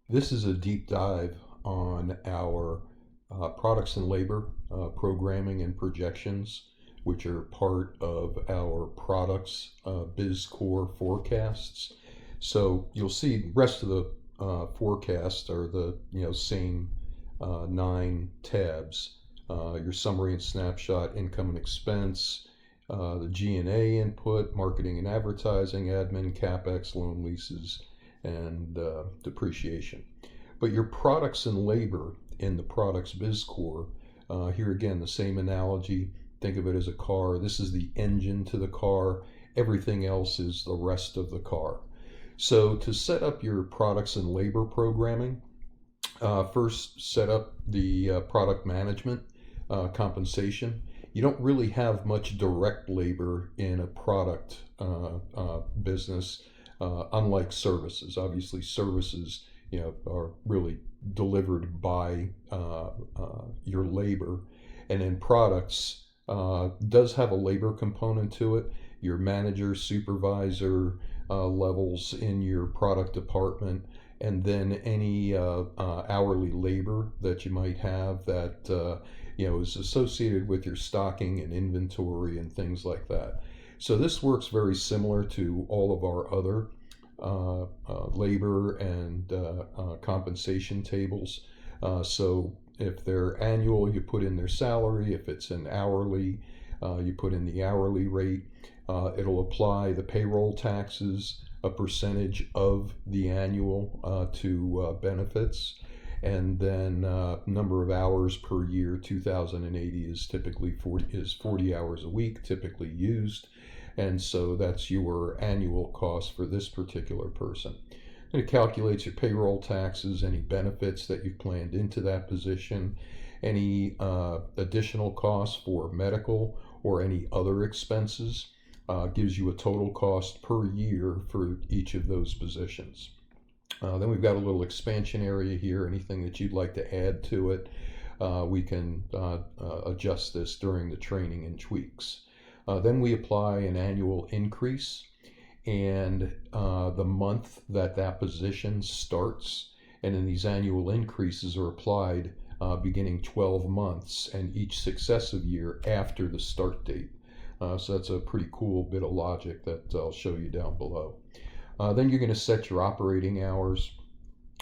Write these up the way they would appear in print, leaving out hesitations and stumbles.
This is a deep dive on our products and labor programming and projections, which are part of our products BizCORE forecasts. So you'll see the rest of the forecasts are the same 9 tabs. Your summary and snapshot, income and expense, the G&A input, marketing and advertising, admin, capex, loan leases, and depreciation. But your products and labor in the products BizCore, here again, the same analogy. Think of it as a car. This is the engine to the car. Everything else is the rest of the car. So to set up your products and labor programming, first set up the product management compensation. You don't really have much direct labor in a product business, unlike services. Obviously, services are really delivered by your labor, and in products does have a labor component to it. Your manager, supervisor levels in your product department, and then any hourly labor that you might have that is associated with your stocking and inventory and things like that. So this works very similar to all of our other labor and compensation tables. So if they're annual, you put in their salary. If it's an hourly, you put in the hourly rate. It'll apply the payroll taxes, a percentage of the annual to benefits, and then number of hours per year. 2080 is typically 40 hours a week, typically used, and so that's your annual cost for this particular person. And it calculates your payroll taxes, any benefits that you've planned into that position, any additional costs for medical or any other expenses. Gives you a total cost per year for each of those positions. Then we've got a little expansion area here. Anything that you'd like to add to it, we can adjust this during the training and tweaks. Then we apply an annual increase and the month that that position starts. And then these annual increases are applied beginning 12 months and each successive year after the start date. So that's a pretty cool bit of logic that I'll show you down below. Then you're going to set your operating hours,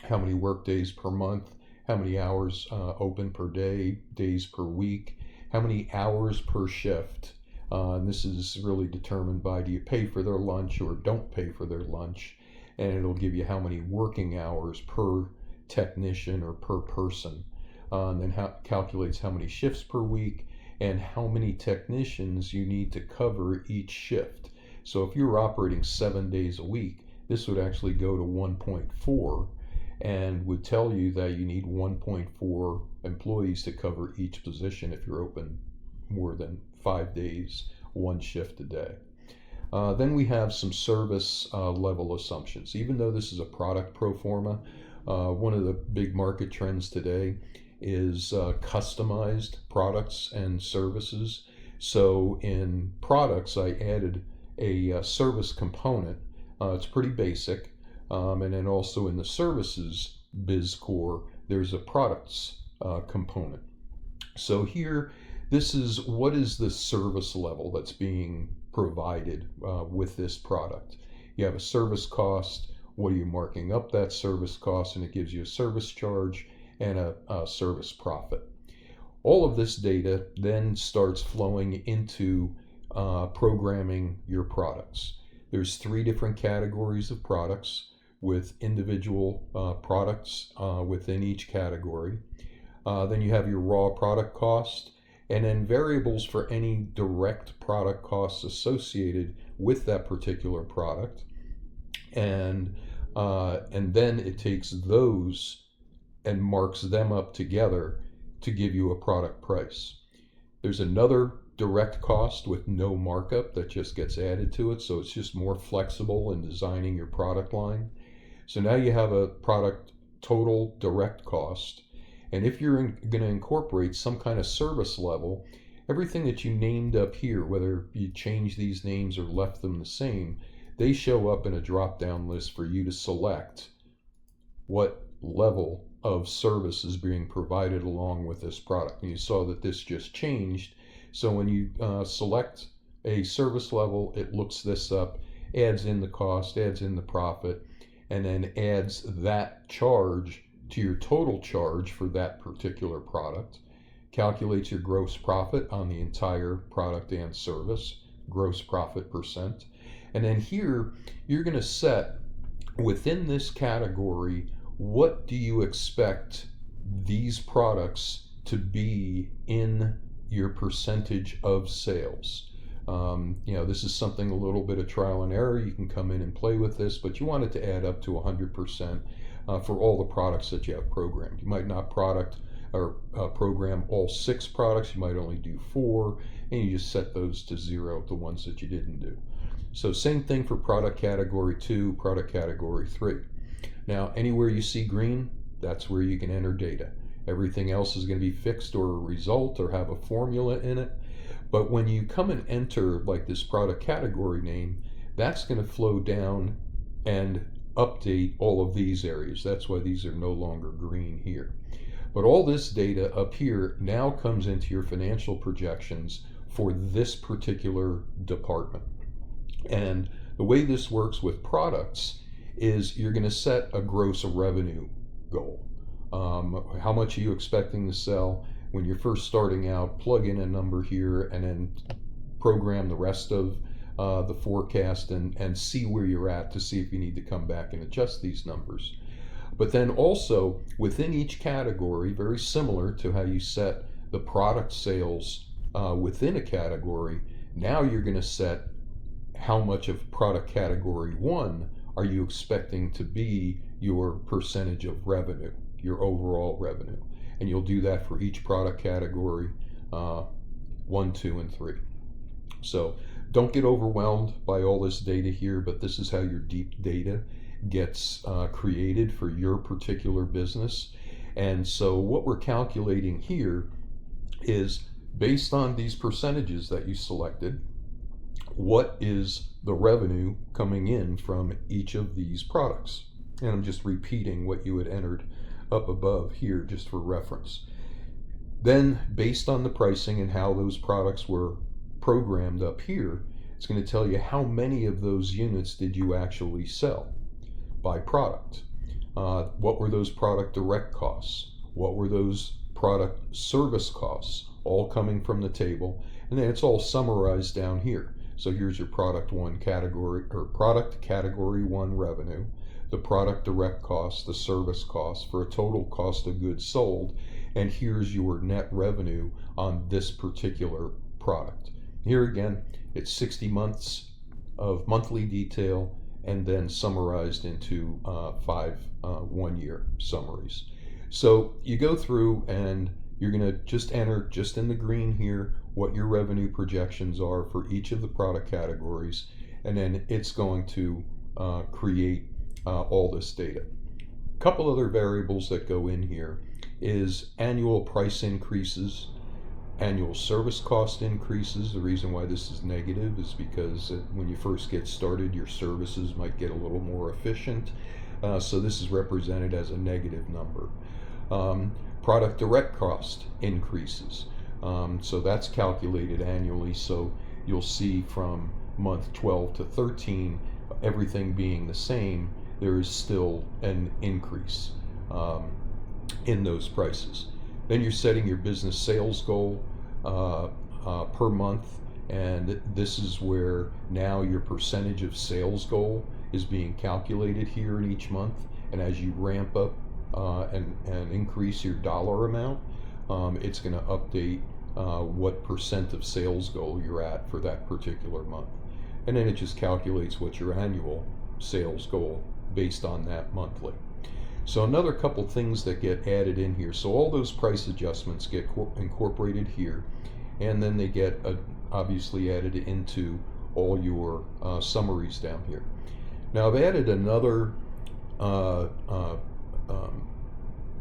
how many work days per month, how many hours open per day, days per week, how many hours per shift. And this is really determined by, do you pay for their lunch or don't pay for their lunch? And it'll give you how many working hours per technician or per person. And then calculates how many shifts per week and how many technicians you need to cover each shift. So if you're operating 7 days a week, this would actually go to 1.4 and would tell you that you need 1.4 employees to cover each position if you're open more than 5 days, one shift a day. Then we have some service level assumptions. Even though this is a product pro forma, one of the big market trends today is customized products and services. So in products, I added a service component. It's pretty basic. And then also in the services BizCore, there's a products component. So here, this is what is the service level that's being provided with this product. You have a service cost. What are you marking up that service cost? And it gives you a service charge and a service profit. All of this data then starts flowing into programming your products. There's 3 different categories of products with individual products within each category. Then you have your raw product cost, and then variables for any direct product costs associated with that particular product. And then it takes those and marks them up together to give you a product price. There's another direct cost with no markup that just gets added to it, so it's just more flexible in designing your product line. So now you have a product total direct cost, and if you're going to incorporate some kind of service level, everything that you named up here, whether you change these names or left them the same, they show up in a drop-down list for you to select what level of service is being provided along with this product. And you saw that this just changed. So when you select a service level, it looks this up, adds in the cost, adds in the profit, and then adds that charge to your total charge for that particular product, calculates your gross profit on the entire product and service, gross profit percent. And then here, you're going to set within this category, what do you expect these products to be in your percentage of sales? This is something a little bit of trial and error. You can come in and play with this, but you want it to add up to 100% for all the products that you have programmed. You might not program all 6 products. You might only do 4, and you just set those to 0, the ones that you didn't do. So same thing for product category 2, product category 3. Now, anywhere you see green, that's where you can enter data. Everything else is going to be fixed or a result or have a formula in it. But when you come and enter like this product category name, that's going to flow down and update all of these areas. That's why these are no longer green here. But all this data up here now comes into your financial projections for this particular department. And the way this works with products is you're going to set a gross revenue goal. How much are you expecting to sell? When you're first starting out, plug in a number here and then program the rest of the forecast and see where you're at to see if you need to come back and adjust these numbers. But then also within each category, very similar to how you set the product sales within a category, now you're going to set how much of product category 1 are you expecting to be your percentage of revenue, your overall revenue. And you'll do that for each product category 1, 2, and 3. So don't get overwhelmed by all this data here, but this is how your deep data gets created for your particular business. And so what we're calculating here is based on these percentages that you selected, what is the revenue coming in from each of these products? And I'm just repeating what you had entered up above here just for reference. Then based on the pricing and how those products were programmed up here, it's going to tell you how many of those units did you actually sell by product. What were those product direct costs? What were those product service costs? All coming from the table. And then it's all summarized down here. So here's your product 1 category, or product category 1 revenue, the product direct cost, the service cost for a total cost of goods sold, and here's your net revenue on this particular product. Here again, it's 60 months of monthly detail and then summarized into 5 one-year summaries. So you go through and you're going to just enter, just in the green here, what your revenue projections are for each of the product categories, and then it's going to create all this data. A couple other variables that go in here is annual price increases, annual service cost increases. The reason why this is negative is because when you first get started, your services might get a little more efficient. So this is represented as a negative number. Product direct cost increases. So that's calculated annually. So you'll see from month 12 to 13, everything being the same, there is still an increase in those prices. Then you're setting your business sales goal per month, and this is where now your percentage of sales goal is being calculated here in each month. And as you ramp up and increase your dollar amount, it's going to update what percent of sales goal you're at for that particular month. And then it just calculates what your annual sales goal based on that monthly. So another couple things that get added in here. So all those price adjustments get incorporated here, and then they get obviously added into all your summaries down here. Now I've added another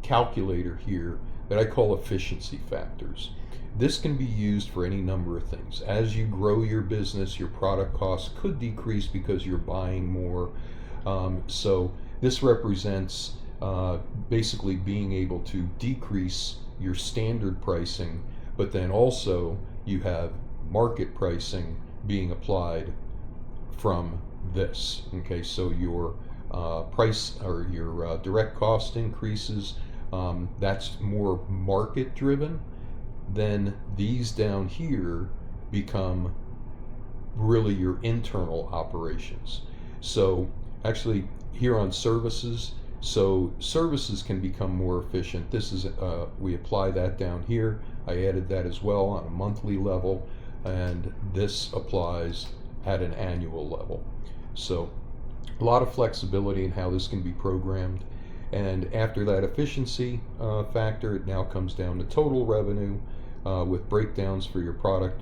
calculator here that I call efficiency factors. This can be used for any number of things. As you grow your business, your product costs could decrease because you're buying more. So this represents basically being able to decrease your standard pricing, but then also you have market pricing being applied from this. Okay, so your price or your direct cost increases, that's more market driven. Then these down here become really your internal operations. So actually here on services, so services can become more efficient. This is we apply that down here. I added that as well on a monthly level, and this applies at an annual level. So a lot of flexibility in how this can be programmed. And after that efficiency factor, it now comes down to total revenue with breakdowns for your product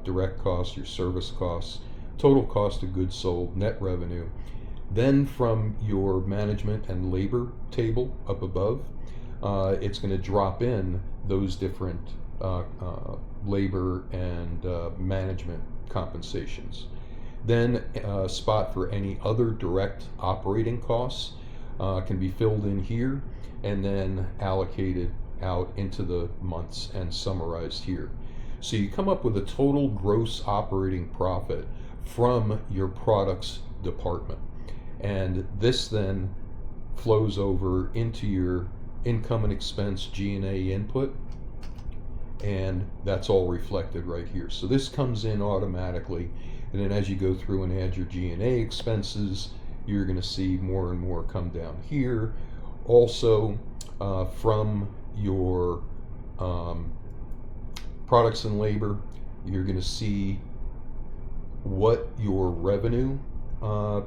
direct costs, your service costs, total cost of goods sold, net revenue. Then from your management and labor table up above, it's going to drop in those different labor and management compensations. Then a spot for any other direct operating costs can be filled in here and then allocated out into the months and summarized here. So you come up with a total gross operating profit from your products department. And this then flows over into your income and expense G&A input, and that's all reflected right here. So this comes in automatically, and then as you go through and add your G&A expenses, you're going to see more and more come down here. Also, from your products and labor, you're going to see what your revenue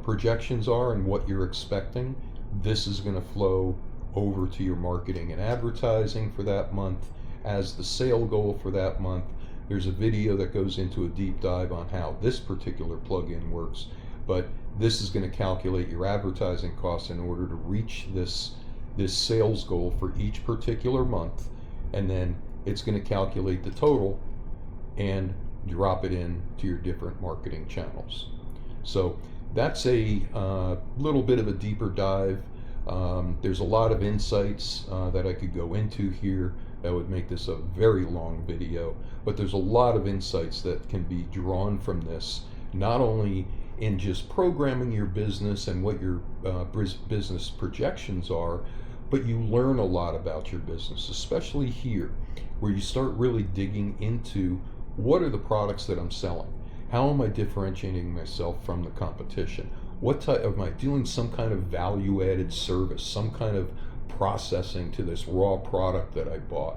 projections are and what you're expecting. This is going to flow over to your marketing and advertising for that month as the sale goal for that month. There's a video that goes into a deep dive on how this particular plugin works, but this is going to calculate your advertising costs in order to reach this sales goal for each particular month, and then it's going to calculate the total and drop it in to your different marketing channels. So that's a little bit of a deeper dive. There's a lot of insights that I could go into here that would make this a very long video, but there's a lot of insights that can be drawn from this, not only in just programming your business and what your business projections are, but you learn a lot about your business, especially here, where you start really digging into what are the products that I'm selling? How am I differentiating myself from the competition? What type am I doing? Some kind of value-added service, some kind of processing to this raw product that I bought,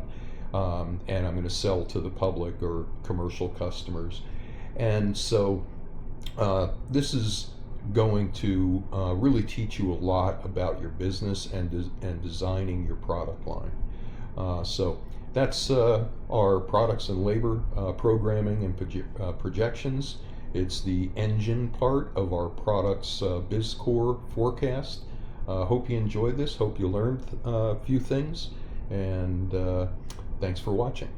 and I'm going to sell to the public or commercial customers. And so this is going to really teach you a lot about your business and designing your product line. So that's our products and labor programming and projections. It's the engine part of our products BizCORE forecast. Hope you enjoyed this. Hope you learned a few things, and thanks for watching.